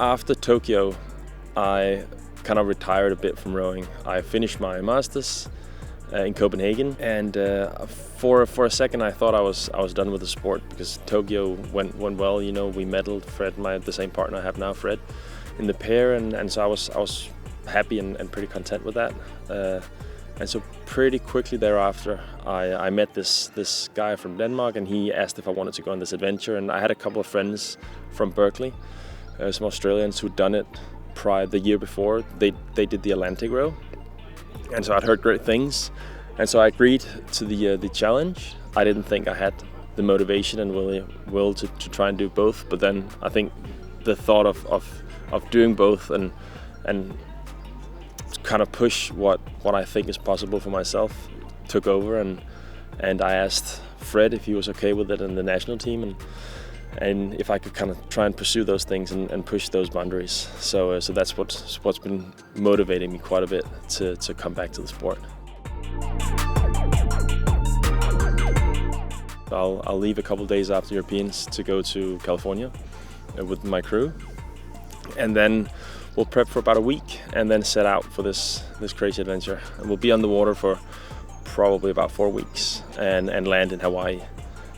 After Tokyo, I kind of retired a bit from rowing. I finished my masters in Copenhagen, and for a second I thought I was done with the sport, because Tokyo went well. You know, we medaled. Fred, the same partner I have now, Fred, in the pair, and so I was happy and pretty content with that. And so pretty quickly thereafter, I met this guy from Denmark, and he asked if I wanted to go on this adventure. And I had a couple of friends from Berkeley, some Australians who'd done it the year before. They did the Atlantic row, and so I'd heard great things, and so I agreed to the challenge. I didn't think I had the motivation and will to try and do both, but then I think the thought of doing both and kind of push what I think is possible for myself took over, and I asked Fred if he was okay with it in the national team, and if I could kind of try and pursue those things and push those boundaries. So that's what's been motivating me quite a bit to come back to the sport. I'll leave a couple days after Europeans to go to California with my crew, and then we'll prep for about a week and then set out for this crazy adventure. And we'll be on the water for probably about 4 weeks and land in Hawaii.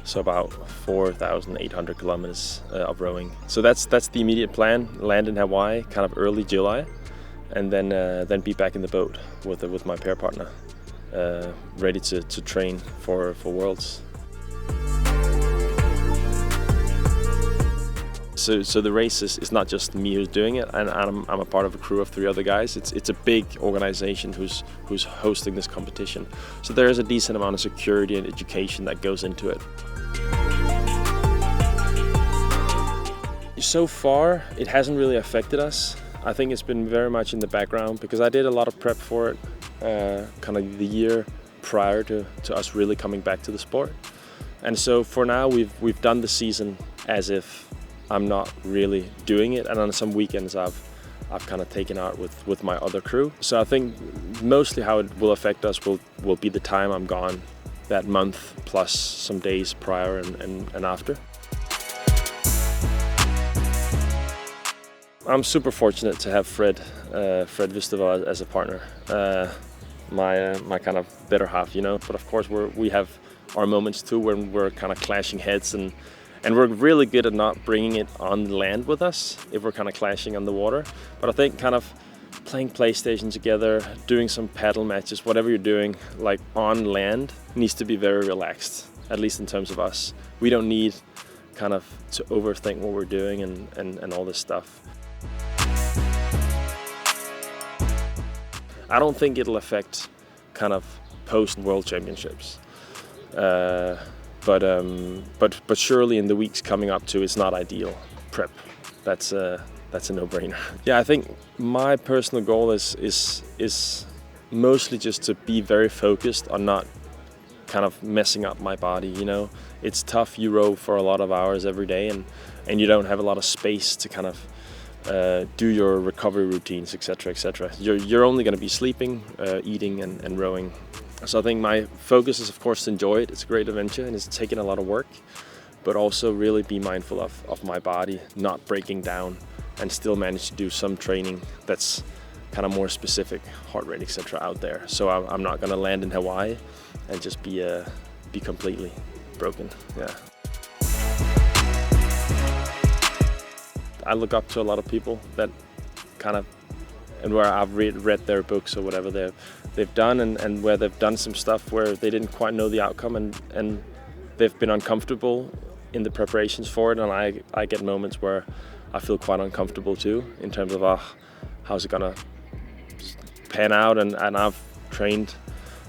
So about 4,800 kilometers of rowing. So that's the immediate plan. Land in Hawaii, kind of early July, and then be back in the boat with my pair partner, ready to train for Worlds. So the race is not just me who's doing it, and I'm a part of a crew of 3 other guys. It's a big organization who's hosting this competition. So there is a decent amount of security and education that goes into it. So far, it hasn't really affected us. I think it's been very much in the background, because I did a lot of prep for it kind of the year prior to us really coming back to the sport. And so for now, we've done the season as if I'm not really doing it, and on some weekends I've kind of taken out with my other crew. So I think mostly how it will affect us will be the time I'm gone, that month plus some days prior and after. I'm super fortunate to have Fred Vistevad as a partner, my kind of better half, you know. But of course we have our moments too when we're kind of clashing heads, and we're really good at not bringing it on land with us if we're kind of clashing on the water. But I think kind of playing PlayStation together, doing some paddle matches, whatever you're doing, like on land, needs to be very relaxed, at least in terms of us. We don't need kind of to overthink what we're doing and all this stuff. I don't think it'll affect kind of post-World Championships. But surely in the weeks coming up to, it's not ideal prep. That's a no-brainer. Yeah, I think my personal goal is mostly just to be very focused on not kind of messing up my body. You know, it's tough. You row for a lot of hours every day, and you don't have a lot of space to kind of do your recovery routines, etc., etc. You're only going to be sleeping, eating, and rowing. So I think my focus is, of course, to enjoy it. It's a great adventure and it's taking a lot of work, but also really be mindful of my body not breaking down, and still manage to do some training that's kind of more specific, heart rate, etc. out there. So I'm not going to land in Hawaii and just be completely broken. Yeah. I look up to a lot of people that kind of, and where I've read their books or whatever they've done, and where they've done some stuff where they didn't quite know the outcome, and they've been uncomfortable in the preparations for it, and I get moments where I feel quite uncomfortable too, in terms of how's it gonna pan out, and I've trained,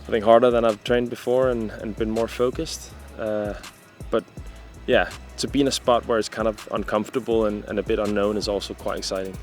I think, harder than I've trained before and been more focused, but yeah, to be in a spot where it's kind of uncomfortable and a bit unknown is also quite exciting.